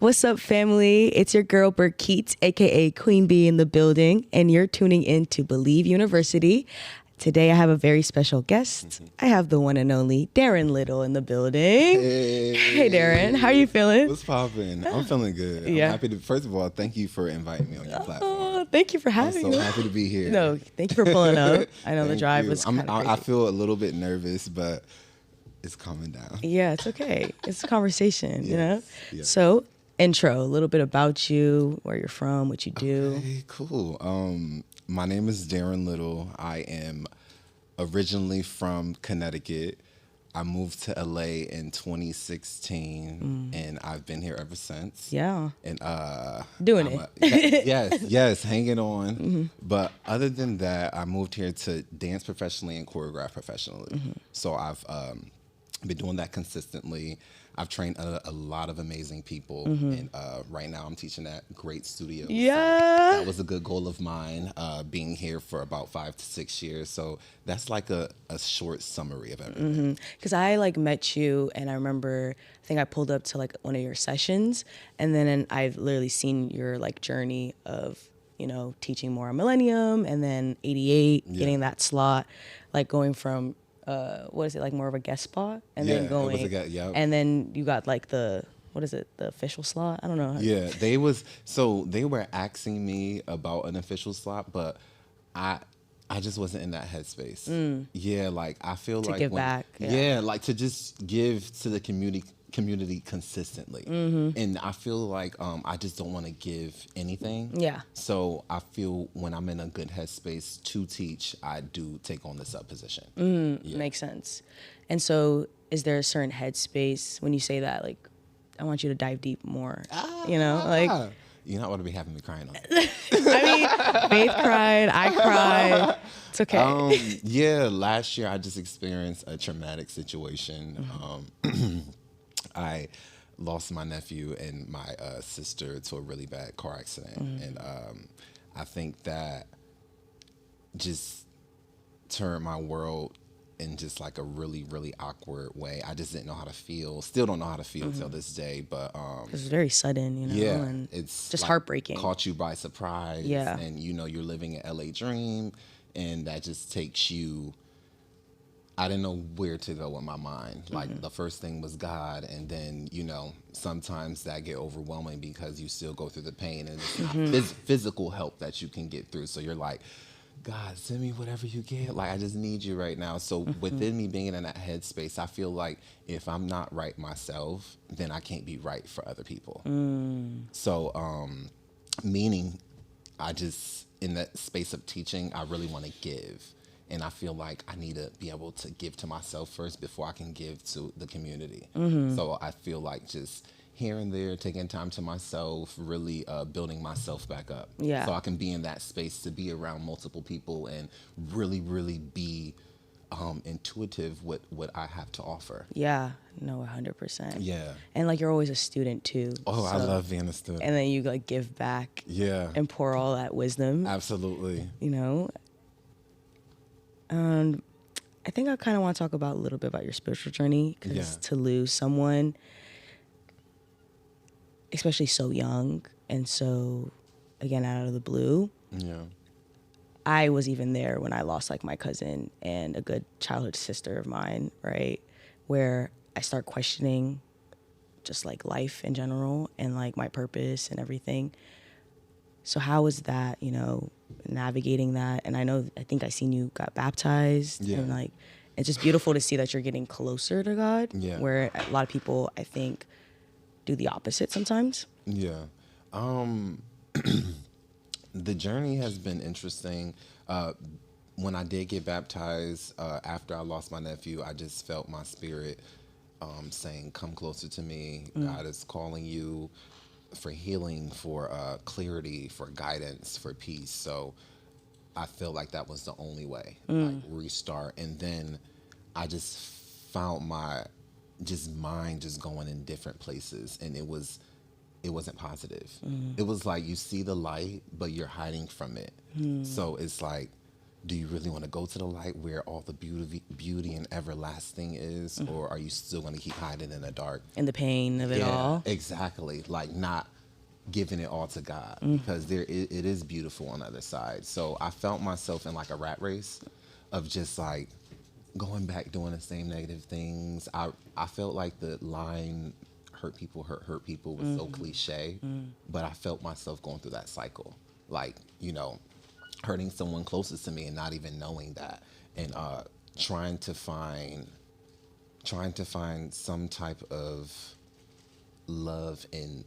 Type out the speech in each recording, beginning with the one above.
What's up, family? It's your girl, Burkeet, aka Queen Bee in the building, and you're tuning in to Believe University. Today, I have a very special guest. I have the one and only Darrin Little in the building. Hey Darrin, how are you feeling? What's poppin'? I'm feeling good. I'm happy to, first of all, thank you for inviting me on your platform. Oh, thank you for having me. I'm so happy to be here. No, thank you for pulling up. I know the drive was kind of crazy. I feel a little bit nervous, but it's calming down. Yeah, it's okay. It's a conversation, you know? Yes. So, intro, a little bit about you, where you're from, what you do. Okay, cool. My name is Darrin Little. I am originally from Connecticut. I moved to LA in 2016, and I've been here ever since. Yeah. And Doing it. yes, hanging on. But other than that, I moved here to dance professionally and choreograph professionally. So I've been doing that consistently. I've trained a lot of amazing people, and right now I'm teaching at great studios. Yeah. So that was a good goal of mine, being here for about 5 to 6 years. So that's like a short summary of everything. Because I met you, and I remember, I think I pulled up to one of your sessions, and then I've literally seen your journey of, teaching more on Millennium, and then 88, getting that slot, going from what is it, more of a guest spot, and then going, and then you got the official slot? I don't know. Yeah, they were asking me about an official slot, but I just wasn't in that headspace. Yeah, I feel to give back. To just give to the community consistently. And I feel like I just don't want to give anything. Yeah. So I feel when I'm in a good headspace to teach, I do take on this position. Makes sense. And so is there a certain headspace when you say that, I want you to dive deep more, You're not going to be having me crying on it. I mean, Faith cried, I cried. It's okay. Last year I just experienced a traumatic situation. I lost my nephew and my sister to a really bad car accident. And I think that just turned my world in just a really, really awkward way. I just didn't know how to feel. Still don't know how to feel till this day. But it was very sudden, and it's just heartbreaking. Caught you by surprise. Yeah. And you're living an LA dream, and that just takes you. I didn't know where to go in my mind. The first thing was God, and then sometimes that get overwhelming because you still go through the pain, and it's not physical help that you can get through. So you're like, God, send me whatever you get. I just need you right now. So within me being in that headspace, I feel like if I'm not right myself, then I can't be right for other people. So meaning I just, in that space of teaching, I really want to give. And I feel like I need to be able to give to myself first before I can give to the community. So I feel like just here and there, taking time to myself, really building myself back up. Yeah. So I can be in that space to be around multiple people and really, really be intuitive with what I have to offer. Yeah, no, 100%. Yeah. And you're always a student too. Oh, I love being a student. And then you give back. Yeah. And pour all that wisdom. Absolutely. I think I kind of want to talk about a little bit about your spiritual journey, because to lose someone, especially so young and so, again, out of the blue. Yeah. I was even there when I lost my cousin and a good childhood sister of mine, right? Where I start questioning just life in general and my purpose and everything. So how was that, navigating that? And I think I seen you got baptized, and it's just beautiful to see that you're getting closer to God. Yeah. Where a lot of people, I think, do the opposite sometimes. Yeah. The journey has been interesting. When I did get baptized, after I lost my nephew, I just felt my spirit saying, come closer to me. God is calling you for healing, for clarity, for guidance, for peace. So I feel like that was the only way, restart. And then I just found my mind just going in different places, and it wasn't positive. It was you see the light, but you're hiding from it. So it's do you really want to go to the light where all the beauty and everlasting is, or are you still going to keep hiding in the dark? And the pain of it all. Exactly. Like not giving it all to God, because it is beautiful on the other side. So I felt myself in like a rat race of just like going back doing the same negative things. I felt like the line hurt people hurt people was so cliche, but I felt myself going through that cycle, like, you know, hurting someone closest to me and not even knowing that, and trying to find some type of love in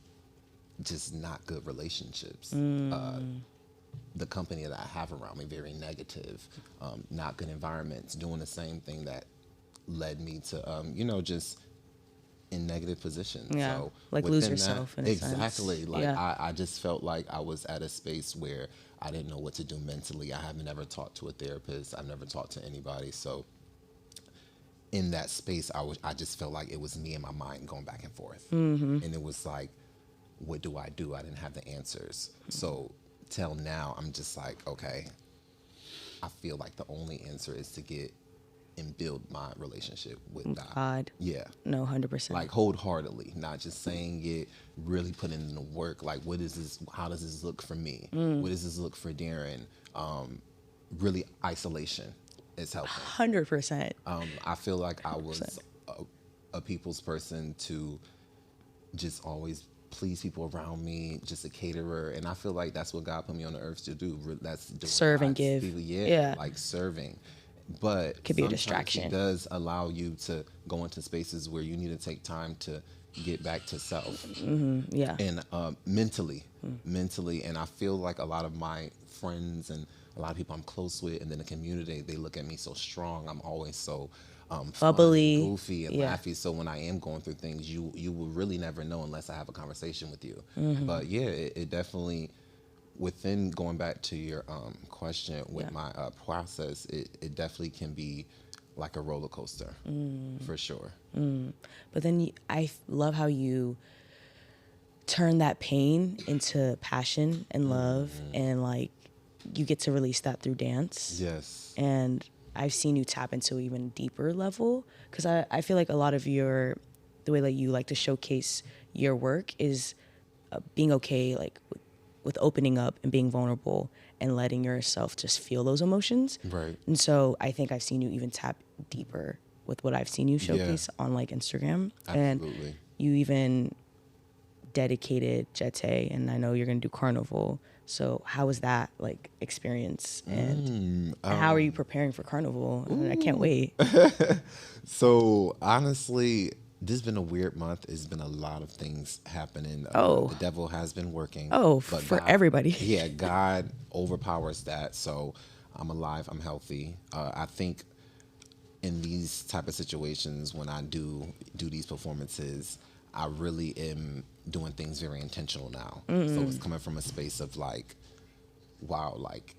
just not good relationships. The company that I have around me, very negative, not good environments, doing the same thing that led me to, you know, just in negative positions. Yeah, So like lose yourself in a sense. exactly. Like Yeah. I just felt like I was at a space where I didn't know what to do mentally. I haven't ever talked to a therapist. I've never talked to anybody. So in that space, I just felt like it was me and my mind going back and forth. And it was like, what do? I didn't have the answers. So till now, I'm just like, okay, I feel like the only answer is to get and build my relationship with God. Yeah. No, 100%. Like wholeheartedly, not just saying it, really putting in the work. Like, what is this? How does this look for me? What does this look for Darrin? Really, isolation is helping. 100%. I feel like I was a people's person to just always please people around me, just a caterer. And I feel like that's what God put me on the earth to do. That's doing Serve and God's give. people. Yeah. Like serving. But Could be a sometimes distraction. It does allow you to go into spaces where you need to take time to get back to self. Yeah. And mentally. And I feel like a lot of my friends and a lot of people I'm close with, and then the community, they look at me so strong. I'm always so bubbly, fun and goofy and laughy. So when I am going through things, you will really never know unless I have a conversation with you. But yeah, it definitely, within going back to your question with my process, it definitely can be like a roller coaster for sure. But then I love how you turn that pain into passion and love, and like you get to release that through dance. Yes. And I've seen you tap into an even deeper level, because I feel like a lot of the way that you like to showcase your work is being okay, like with opening up and being vulnerable and letting yourself just feel those emotions. Right. And so I think I've seen you even tap deeper with what I've seen you showcase on like Instagram. Absolutely. And you even dedicated Jete, and I know you're going to do Carnival. So how was that like experience, and how are you preparing for Carnival? I can't wait. So honestly, this has been a weird month. It's been a lot of things happening. The devil has been working. But for everybody. Yeah, God overpowers that. So I'm alive. I'm healthy. I think in these type of situations, when I do these performances, I really am doing things very intentional now. So it's coming from a space of like, wow, like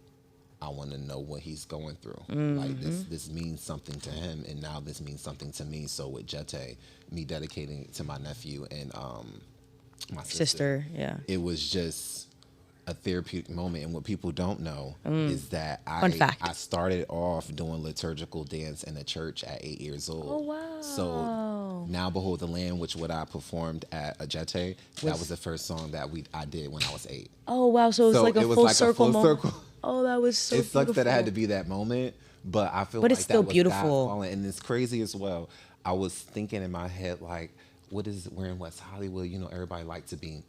I want to know what he's going through. Like this means something to him, and now this means something to me. So with Jete, me dedicating it to my nephew and my sister, it was just a therapeutic moment. And what people don't know is that I started off doing liturgical dance in a church at 8 years old. Oh wow! So now behold the land, which what I performed at a Jete, that was the first song that I did when I was 8. Oh wow! So it was like a full circle moment. Oh, that was so. It sucks that it had to be that moment, but I feel but like it's still that was beautiful. God calling, and it's crazy as well. I was thinking in my head like, we're in West Hollywood, you know, everybody like to be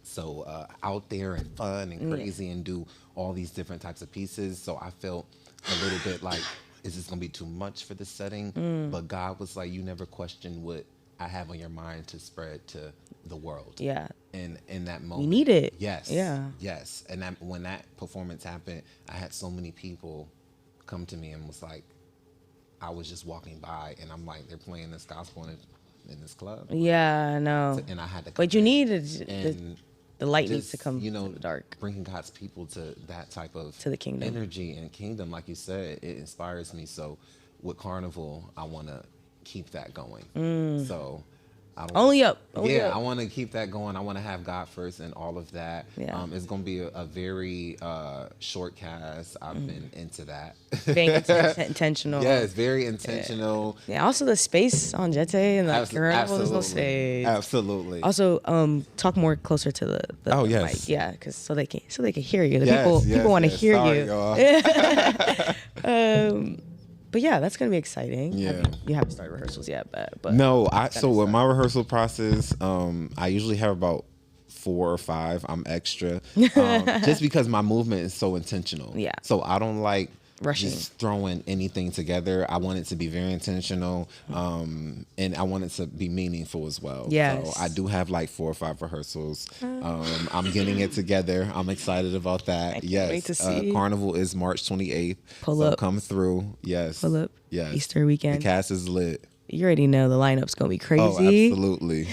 so out there and fun and crazy and do all these different types of pieces. So I felt a little bit like, is this gonna be too much for this setting? But God was like, you never question what I have on your mind to spread to the world. Yeah. And in that moment, we need it. Yes. Yeah. Yes. And when that performance happened, I had so many people come to me and was like, I was just walking by and I'm like, they're playing this gospel in this club. Yeah, I know. And I had to. But you needed the light just, needs to come, to the dark. Bringing God's people to that type of to the kingdom energy and kingdom, like you said, it inspires me. So with Carnival, I want to keep that going. So I don't. Only up. Yeah, I want to keep that going. I want to have God first and all of that. Yeah. It's going to be a very short cast. I've been into that. Being intentional. Yeah, it's very intentional. Yeah. Also, the space on Jete and like Carnival, there's no space. Absolutely. Also, talk more closer to the Oh, yes. mic. Yeah, because so they can hear you. The Yes, people want to hear Sorry, you. y'all. But yeah, that's gonna be exciting. Yeah. You haven't started rehearsals yet, but No, so with my rehearsal process, I usually have about 4 or 5. I'm extra, just because my movement is so intentional. Yeah. So I don't like rushing, just throwing anything together. I want it to be very intentional, and I want it to be meaningful as well. Yes. So I do have like 4 or 5 rehearsals. I'm getting it together. I'm excited about that. I can't Yes. wait to see. Carnival is March 28th. Pull so up. Come through. Yes. Pull up. Yes. Easter weekend. The cast is lit. You already know the lineup's gonna be crazy. Oh, absolutely.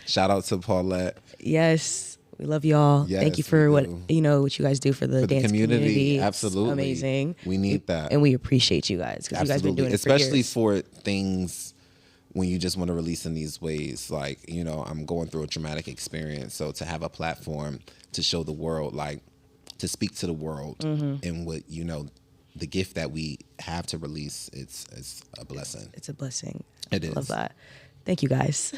Shout out to Paulette. Yes. We love y'all. Yes, Thank you for we what do. what you guys do for the dance community. It's Absolutely. amazing. We need that. And we appreciate you guys because you guys been doing it Especially for years. for things when you just want to release in these ways. Like, I'm going through a traumatic experience. So to have a platform to show the world, like to speak to the world and what, the gift that we have to release, it's a blessing. It's a blessing. It is. Love that. Thank you guys.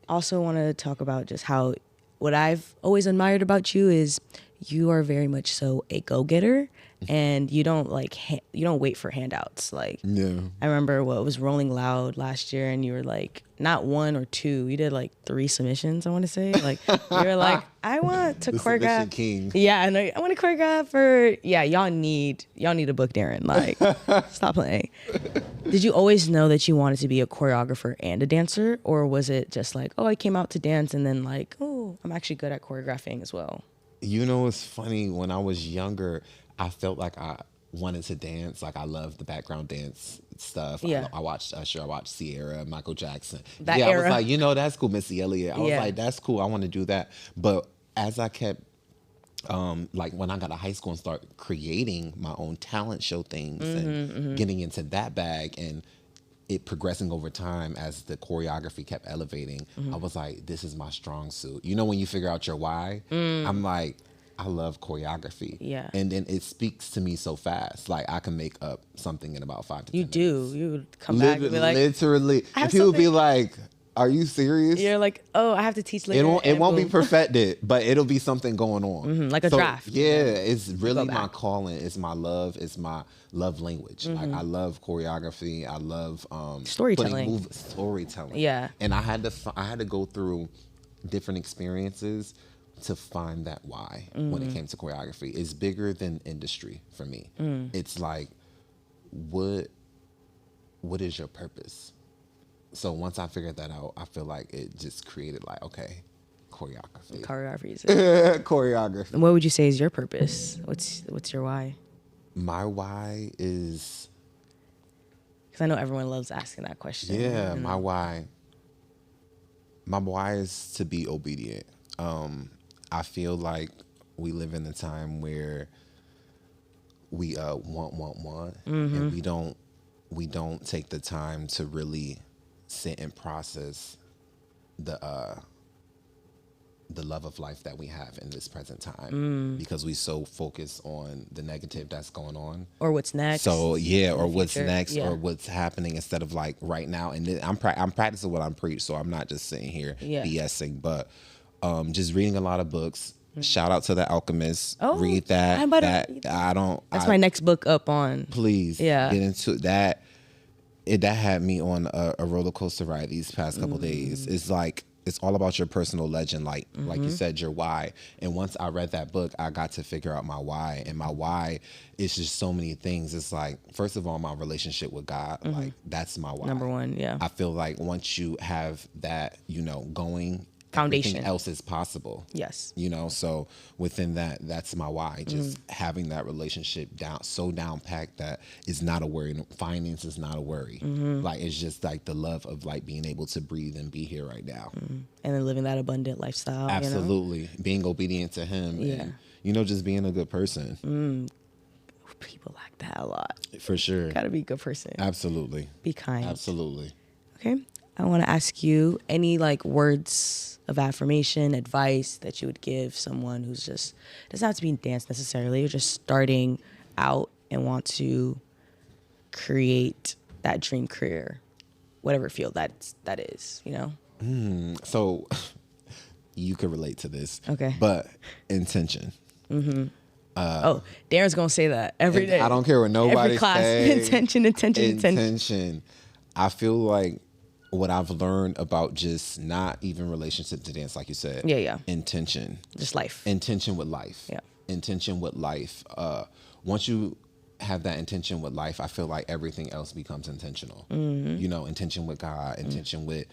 Also want to talk about just how what I've always admired about you is you are very much so a go-getter and you don't you don't wait for handouts. Like, Yeah. I remember what was Rolling Loud last year and you were like, not 1 or 2, you did like 3 submissions, I want to say. Like, you were like, I want to The choreograph. submission king. Yeah, and I want to choreograph for, y'all need to book Darrin. Like, stop playing. Did you always know that you wanted to be a choreographer and a dancer? Or was it just like, oh, I came out to dance and then like, oh, I'm actually good at choreographing as well? It's funny. When I was younger, I felt like I wanted to dance. Like, I loved the background dance stuff. Yeah. I watched Usher, I watched Sierra, Michael Jackson. That I era. was like, that's cool, Missy Elliott. I was like, that's cool. I want to do that. But as I kept, like when I got to high school and start creating my own talent show things and getting into that bag and it progressing over time as the choreography kept elevating, I was like, this is my strong suit. When you figure out your why, I'm like, I love choreography. Yeah. And then it speaks to me so fast. Like, I can make up something in about 5 to 10 You minutes. do. You would come back and be like, literally. I have And people be something- like, are you serious? you're like, oh, I have to teach later. It and won't be boom. perfected, but it'll be something going on. Like a draft. Yeah, it's really Go my back. calling. It's my love. It's my love language. Like, I love choreography. I love Storytelling. Storytelling. Yeah. And I had to go through different experiences to find that why when it came to choreography. It's bigger than industry for me. It's like, what is your purpose? So once I figured that out, I feel like it just created like, okay, choreography. Choreography is Choreography. And what would you say is your purpose? What's your why? My why is, Because I know everyone loves asking that question. yeah, my why is to be obedient. I feel like we live in a time where we want, and we don't take the time to really sit and process the love of life that we have in this present time, because we so focus on the negative that's going on, Or what's next. so yeah, or what's future. next, Yeah. or what's happening instead of like right now. And I'm practicing what I'm preach, so I'm not just sitting here Yeah. BSing, but just reading a lot of books. Shout out to The Alchemist. Oh, Read that. I'm about to read That's my next book up on. Please, Yeah. get into that. That had me on a roller coaster ride these past couple days. It's like, it's all about your personal legend, like you said, your why. And once I read that book, I got to figure out my why. And my why is just so many things. It's like, first of all, my relationship with God, like that's my why. Number one, yeah. I feel like once you have that, going, Foundation. everything else is possible. Yes. So within that's my why. Just having that relationship down packed that is not a worry. Finance is not a worry. Like, it's just like the love of like being able to breathe and be here right now. And then living that abundant lifestyle. Absolutely. Being obedient to him. Yeah. And, just being a good person. People lack that a lot. For sure. Gotta be a good person. Absolutely. Be kind. Absolutely. Okay. I want to ask you any like words of affirmation, advice that you would give someone who's just, doesn't have to be in dance necessarily, or just starting out and want to create that dream career, whatever field that is, you know? So you could relate to this. Okay. But intention. Oh, Darren's gonna say that every day. I don't care what nobody every class. say. Intention. I feel like what I've learned about just not even relationship to dance, like you said. Yeah. Intention. Just life. Intention with life. Yeah. Intention with life. Once you have that intention with life, I feel like everything else becomes intentional. You know, intention with God, intention with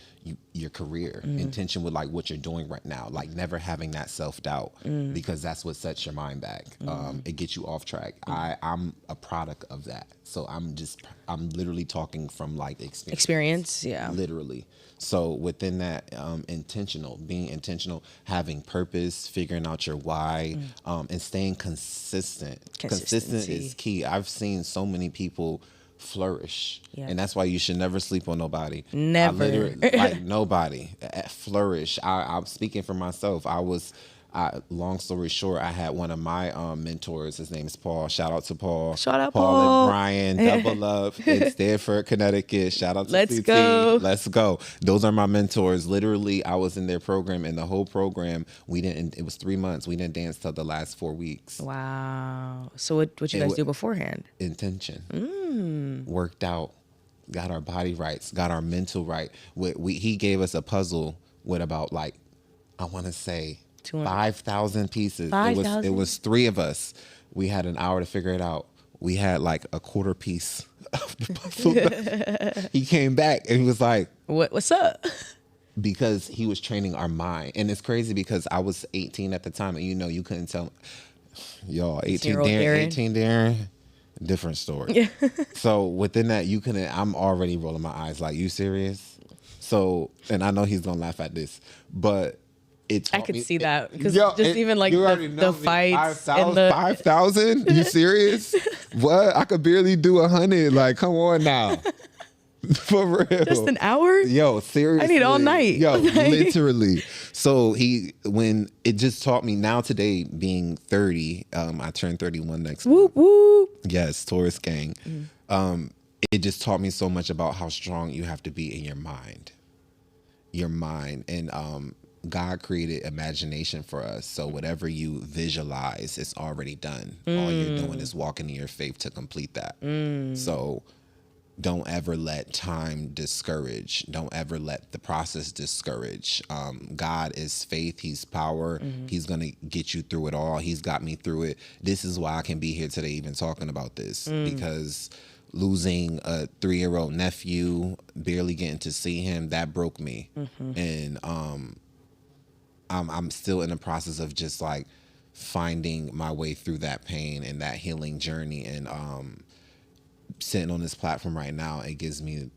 your career, intention with like what you're doing right now, like never having that self-doubt, because that's what sets your mind back. It gets you off track. I'm a product of that. So I'm literally talking from like experience. Yeah. Literally. So within that, being intentional, having purpose, figuring out your why, and staying consistent. Consistent is key. I've seen so many people flourish, and that's why you should never sleep on nobody. Never. Like nobody. Flourish. I'm speaking for myself. Long story short, I had one of my mentors. His name is Paul. Shout out to Paul. Shout out Paul and Brian. Double up in Stanford, Connecticut. Shout out to Let's CT. go. Let's go. Those are my mentors. Literally, I was in their program, and the whole program, it was 3 months. We didn't dance till the last 4 weeks. Wow. So what you guys do beforehand? Intention. Worked out. Got our body right. Got our mental right. He gave us a puzzle with about like, I want to say, 5,000 pieces. 5,000? It was 3 of us. We had an hour to figure it out. We had like a quarter piece of the puzzle. He came back and he was like, What's up? Because he was training our mind. And it's crazy because I was 18 at the time, and you couldn't tell. Y'all, 18 Darrin, different story. Yeah. So within that, I'm already rolling my eyes like, you serious? So, and I know he's gonna laugh at this, but I could see that because even like the fights and the 5,000. You serious? What? I could barely do 100. Like, come on now, for real. Just an hour? Yo, seriously. I need all night. Yo, literally. So when it just taught me now today, being 30, I turned 31 next month. Whoop. Yes, Taurus gang. It just taught me so much about how strong you have to be in your mind. And God created imagination for us. So whatever you visualize, it's already done. All you're doing is walking in your faith to complete that. So don't ever let time discourage. Don't ever let the process discourage. God is faith. He's power. He's going to get you through it all. He's got me through it. This is why I can be here today even talking about this, because losing a 3-year-old nephew, barely getting to see him, that broke me. And I'm still in the process of just like finding my way through that pain and that healing journey. And sitting on this platform right now, it gives me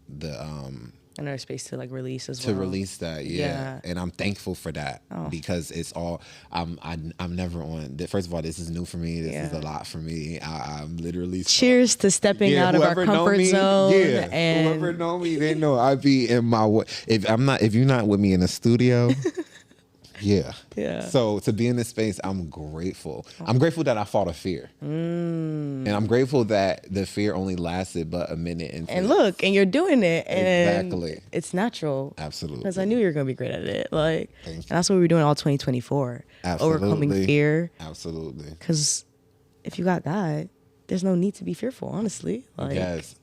another space to like release as well. To release that, yeah. And I'm thankful for that because it's all I'm never on. First of all, this is new for me. This is a lot for me. I'm literally cheers to stepping out of our comfort zone. Yeah, and whoever know me, they know I be in my way. If you're not with me in the studio. Yeah. So to be in this space, I'm grateful. I'm grateful that I fought a fear. And I'm grateful that the fear only lasted but a minute. And look, and you're doing it. And exactly. It's natural. Absolutely. Because I knew you were going to be great at it. Like, and that's what we were doing all 2024. Absolutely. Overcoming fear. Absolutely. Because if you got God, there's no need to be fearful, honestly. Like, yes.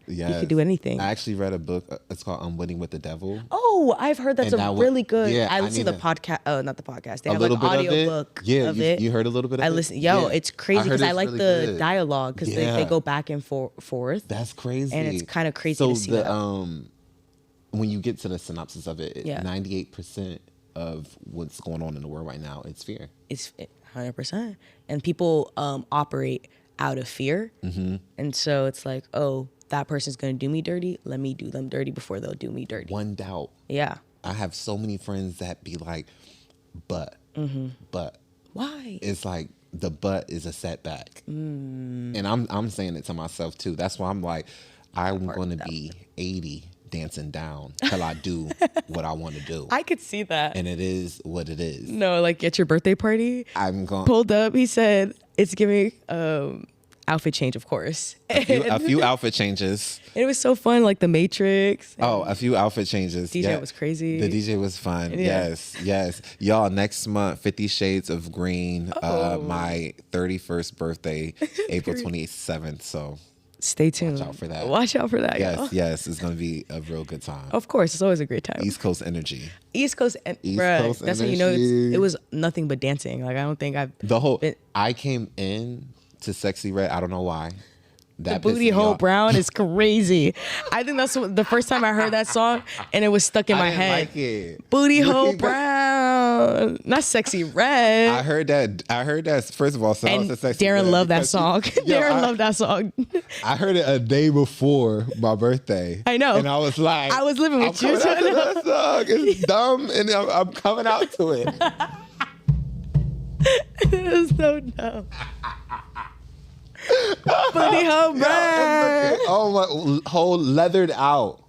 You could do anything. I actually read a book. It's called Unwavering with the Devil. Oh, I've heard that's really good. Yeah, I listened to the podcast. Oh, not the podcast. They have like an audio book of it. You heard a little bit of it? I listened. It's crazy because I like the dialogue because they go back and forth. That's crazy. And it's kind of crazy to see that. When you get to the synopsis of it, 98% of what's going on in the world right now, it's fear. It's 100%. And people operate out of fear. And so it's like, oh, that person's going to do me dirty. Let me do them dirty before they'll do me dirty. One doubt. Yeah. I have so many friends that be like, but. Why? It's like the but is a setback. And I'm saying it to myself too. That's why I'm like, I'm going to be 80 dancing down till I do what I want to do. I could see that. And it is what it is. No, like at your birthday party, I'm going pulled up. He said it's giving outfit change, of course. a few outfit changes. It was so fun, like the Matrix. Oh, a few outfit changes. DJ was crazy. The DJ was fun. Yeah. Yes. Y'all, next month, 50 Shades of Green. My 31st birthday, April 27th. So stay tuned. Watch out for that. Watch out for that, y'all. Yes. It's going to be a real good time. Of course. It's always a great time. East Coast energy. East Coast Coast that's when you know it was nothing but dancing. Like, I don't think I came in to Sexy Red. I don't know why. The booty hole brown is crazy. I think that's the first time I heard that song, and it was stuck in my head. Like it. Booty hole brown, not Sexy Red. I heard that. First of all, and Darrin loved that song. Darrin loved that song. I heard it a day before my birthday. I know, and I was like, I was living with you. That song. It's dumb, and I'm coming out to it. It was so dumb. Booty hole brown. Oh my, whole leathered out.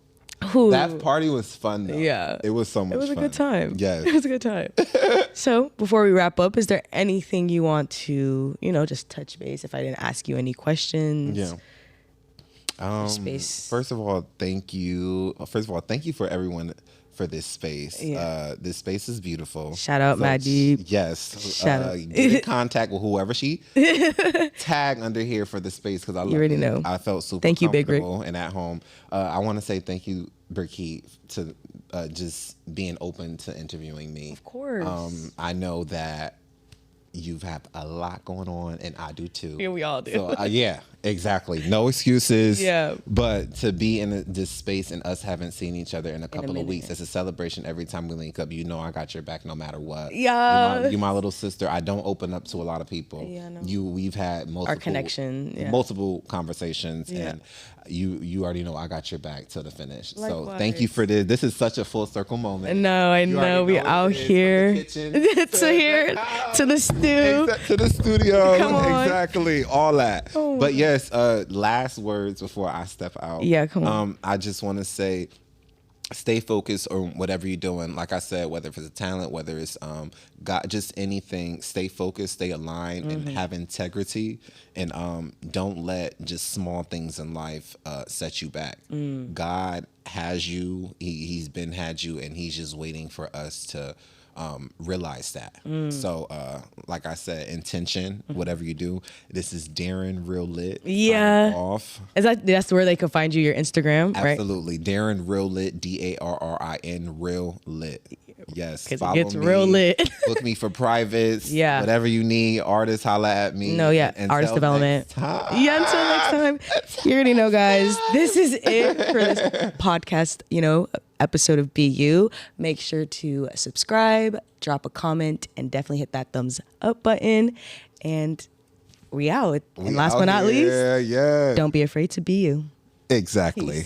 Ooh. That party was fun though. Yeah. It was so much fun. It was a good time. Yes. It was a good time. So before we wrap up, is there anything you want to, just touch base if I didn't ask you any questions? Yeah. Space. First of all, thank you for everyone for this space. Yeah. This space is beautiful. Shout out Mad Deep. Yes. Shout out. Get in contact with whoever she tag under here for the space because I love already know. I felt super thank you, Big Rick. and at home. I want to say thank you, Brickheat, to just being open to interviewing me. Of course. I know that you've had a lot going on, and I do too. Yeah, we all do. So, yeah, exactly. No excuses. Yeah. But to be in this space and us haven't seen each other in a couple of weeks, it's a celebration every time we link up. You know I got your back no matter what. Yeah. You're my little sister. I don't open up to a lot of people. Yeah, I know. We've had multiple conversations, and you already know I got your back till the finish. Likewise. So thank you for this. This is such a full circle moment. No, I know. We out here to here to the stew. To the studio. Come on. Exactly. All that. Oh. But yes, last words before I step out. Yeah, come on. I just want to say, stay focused on whatever you're doing. Like I said, whether it's a talent, whether it's just anything, stay focused, stay aligned, and have integrity. And don't let just small things in life set you back. God has you. He's been had you, and he's just waiting for us to realize that. So like I said, intention, whatever you do. This is Darrin Real Lit. Yeah. Off. That's where they can find you, your Instagram, right? Absolutely. Darrin Real Lit, Darrin Real Lit. Yes. Because Follow it gets me. real lit. Book me for privates. Yeah. Whatever you need. Artists, holla at me. No, yeah. Artist development. Yeah, until next time. You already know, guys. This is it for this podcast, episode of BU. Make sure to subscribe, drop a comment, and definitely hit that thumbs up button. And we out. And last but not least, yeah. don't be afraid to be you. Exactly.